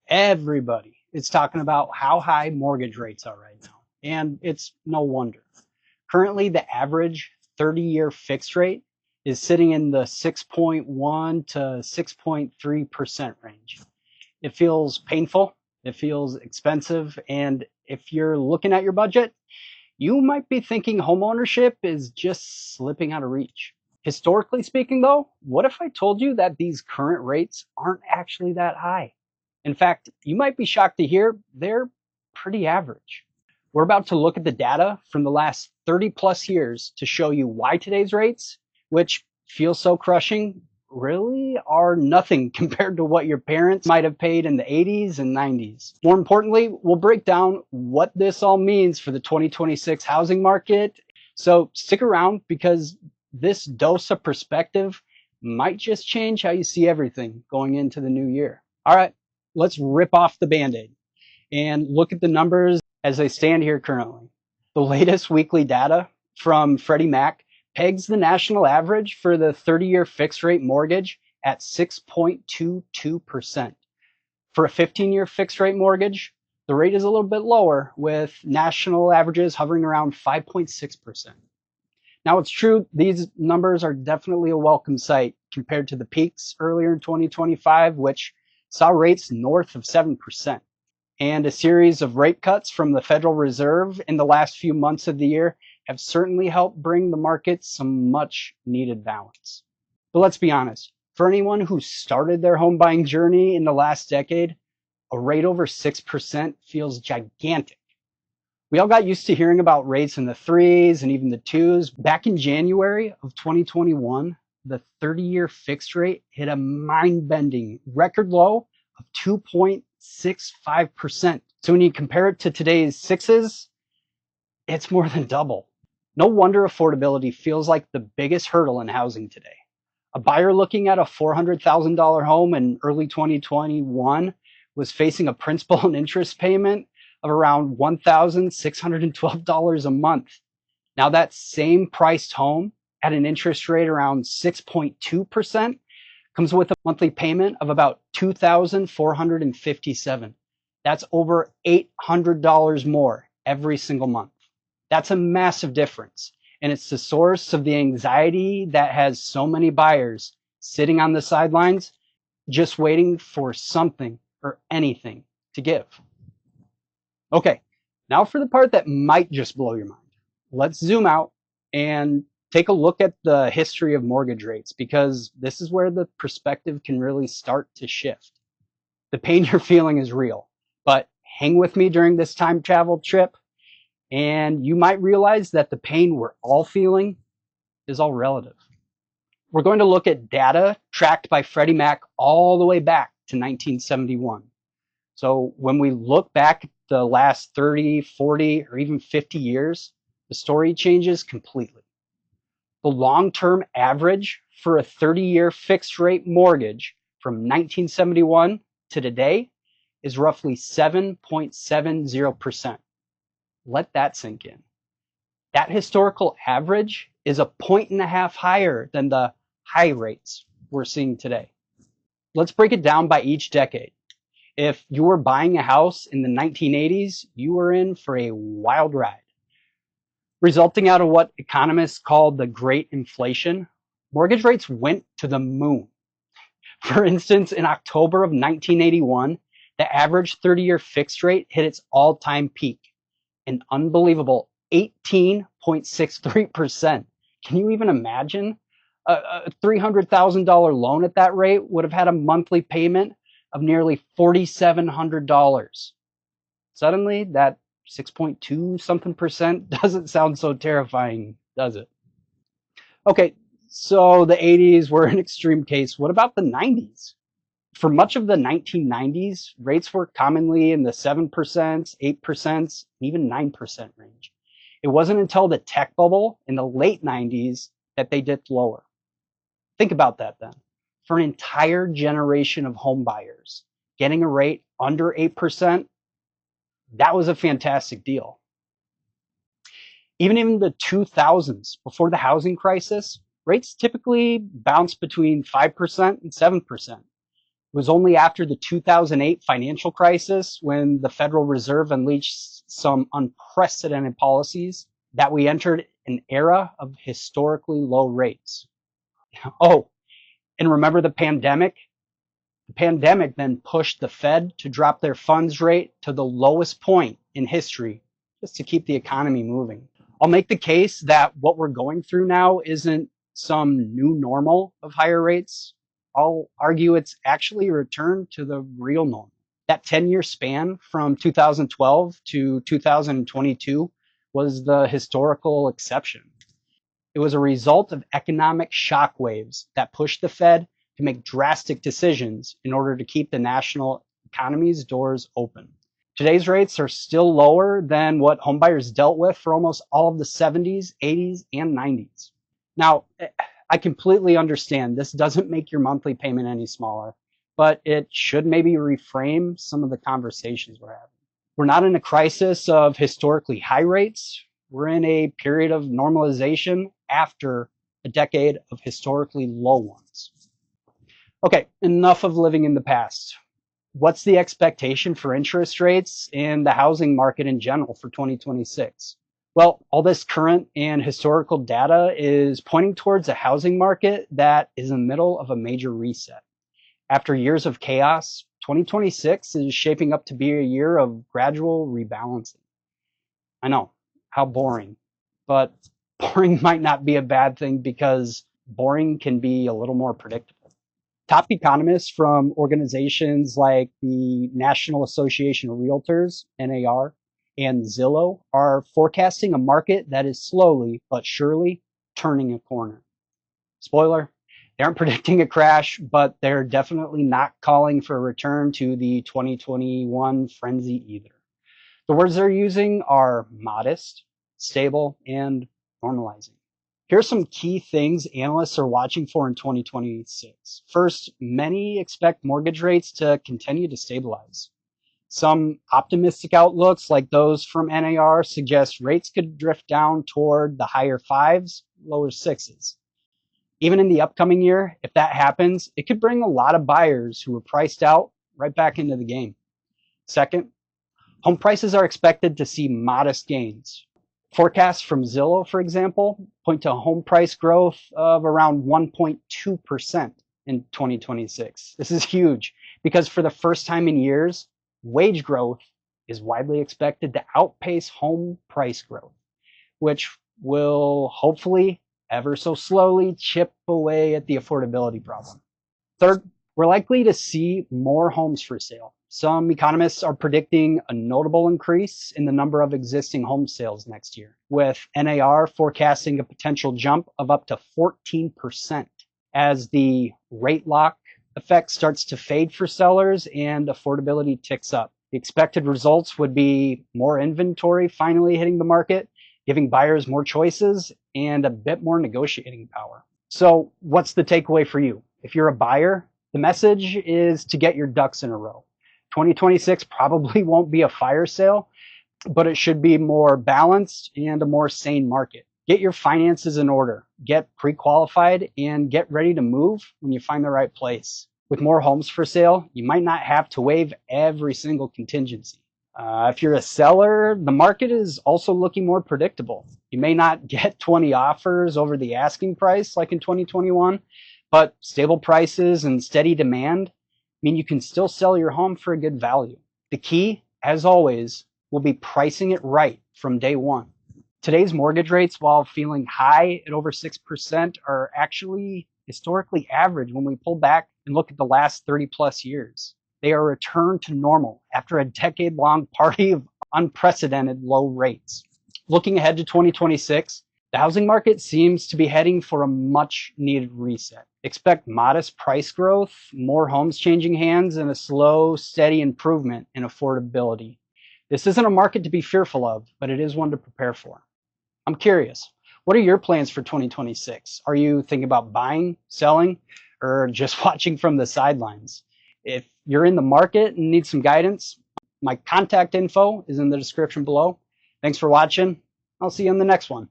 Everybody is talking about how high mortgage rates are right now, and it's no wonder. Currently, the average 30-year fixed rate is sitting in the 6.1 to 6.3% range. It feels painful, it feels expensive, and if you're looking at your budget, you might be thinking homeownership is just slipping out of reach. Historically speaking, though, what if I told you that these current rates aren't actually that high? In fact, you might be shocked to hear they're pretty average. We're about to look at the data from the last 30 plus years to show you why today's rates, which feel so crushing, really are nothing compared to what your parents might have paid in the 80s and 90s. More importantly, we'll break down what this all means for the 2026 housing market. So stick around because this dose of perspective might just change how you see everything going into the new year. All right, let's rip off the Band-Aid and look at the numbers as they stand here currently. The latest weekly data from Freddie Mac pegs the national average for the 30-year fixed rate mortgage at 6.22%. For a 15-year fixed rate mortgage, the rate is a little bit lower, with national averages hovering around 5.6%. Now, it's true, these numbers are definitely a welcome sight compared to the peaks earlier in 2025, which saw rates north of 7%. And a series of rate cuts from the Federal Reserve in the last few months of the year have certainly helped bring the market some much needed balance. But let's be honest, for anyone who started their home buying journey in the last decade, a rate over 6% feels gigantic. We all got used to hearing about rates in the threes and even the twos. Back in January of 2021, the 30-year fixed rate hit a mind-bending record low of 2.65%. So when you compare it to today's sixes, it's more than double. No wonder affordability feels like the biggest hurdle in housing today. A buyer looking at a $400,000 home in early 2021 was facing a principal and interest payment of around $1,612 a month. Now that same priced home at an interest rate around 6.2% comes with a monthly payment of about $2,457. That's over $800 more every single month. That's a massive difference. And it's the source of the anxiety that has so many buyers sitting on the sidelines, just waiting for something or anything to give. Okay, now for the part that might just blow your mind. Let's zoom out and take a look at the history of mortgage rates, because this is where the perspective can really start to shift. The pain you're feeling is real, but hang with me during this time travel trip, and you might realize that the pain we're all feeling is all relative. We're going to look at data tracked by Freddie Mac all the way back to 1971. So when we look back at the last 30, 40, or even 50 years, the story changes completely. The long-term average for a 30-year fixed rate mortgage from 1971 to today is roughly 7.70%. Let that sink in. That historical average is 1.5 higher than the high rates we're seeing today. Let's break it down by each decade. If you were buying a house in the 1980s, you were in for a wild ride. Resulting out of what economists call the Great Inflation, mortgage rates went to the moon. For instance, in October of 1981, the average 30-year fixed rate hit its all-time peak, an unbelievable 18.63%. Can you even imagine? A $300,000 loan at that rate would have had a monthly payment of nearly $4,700. Suddenly, that 6.2 something percent doesn't sound so terrifying, does it? Okay, so the 80s were an extreme case. What about the 90s? For much of the 1990s, rates were commonly in the 7%, 8%, even 9% range. It wasn't until the tech bubble in the late 90s that they dipped lower. Think about that then. For an entire generation of home buyers, getting a rate under 8%, that was a fantastic deal. Even in the 2000s, before the housing crisis, rates typically bounced between 5% and 7%. was only after the 2008 financial crisis, when the Federal Reserve unleashed some unprecedented policies, that we entered an era of historically low rates. Oh, and remember the pandemic? The pandemic then pushed the Fed to drop their funds rate to the lowest point in history, just to keep the economy moving. I'll make the case that what we're going through now isn't some new normal of higher rates. I'll argue it's actually a return to the real normal. That 10-year span from 2012 to 2022 was the historical exception. It was a result of economic shockwaves that pushed the Fed to make drastic decisions in order to keep the national economy's doors open. Today's rates are still lower than what homebuyers dealt with for almost all of the 70s, 80s, and 90s. Now, I completely understand this doesn't make your monthly payment any smaller, but it should maybe reframe some of the conversations we're having. We're not in a crisis of historically high rates. We're in a period of normalization after a decade of historically low ones. Okay, enough of living in the past. What's the expectation for interest rates and the housing market in general for 2026? Well, all this current and historical data is pointing towards a housing market that is in the middle of a major reset. After years of chaos, 2026 is shaping up to be a year of gradual rebalancing. I know, how boring. But boring might not be a bad thing, because boring can be a little more predictable. Top economists from organizations like the National Association of Realtors, NAR, and Zillow are forecasting a market that is slowly but surely turning a corner. Spoiler, they aren't predicting a crash, but they're definitely not calling for a return to the 2021 frenzy either. The words they're using are modest, stable, and normalizing. Here are some key things analysts are watching for in 2026. First, many expect mortgage rates to continue to stabilize. Some optimistic outlooks, like those from NAR, suggest rates could drift down toward the higher fives, lower sixes. Even in the upcoming year, if that happens, it could bring a lot of buyers who were priced out right back into the game. Second, home prices are expected to see modest gains. Forecasts from Zillow, for example, point to a home price growth of around 1.2% in 2026. This is huge, because for the first time in years, wage growth is widely expected to outpace home price growth, which will hopefully ever so slowly chip away at the affordability problem. Third, we're likely to see more homes for sale. Some economists are predicting a notable increase in the number of existing home sales next year, with NAR forecasting a potential jump of up to 14% as the rate lock effect starts to fade for sellers and affordability ticks up. The expected results would be more inventory finally hitting the market, giving buyers more choices and a bit more negotiating power. So what's the takeaway for you? If you're a buyer, the message is to get your ducks in a row. 2026 probably won't be a fire sale, but it should be more balanced and a more sane market. Get your finances in order, get pre-qualified, and get ready to move when you find the right place. With more homes for sale, you might not have to waive every single contingency. If you're a seller, the market is also looking more predictable. You may not get 20 offers over the asking price like in 2021, but stable prices and steady demand mean you can still sell your home for a good value. The key, as always, will be pricing it right from day one. Today's mortgage rates, while feeling high at over 6%, are actually historically average when we pull back and look at the last 30 plus years. They are a return to normal after a decade-long party of unprecedented low rates. Looking ahead to 2026, the housing market seems to be heading for a much-needed reset. Expect modest price growth, more homes changing hands, and a slow, steady improvement in affordability. This isn't a market to be fearful of, but it is one to prepare for. I'm curious, what are your plans for 2026? Are you thinking about buying, selling, or just watching from the sidelines? If you're in the market and need some guidance, my contact info is in the description below. Thanks for watching. I'll see you in the next one.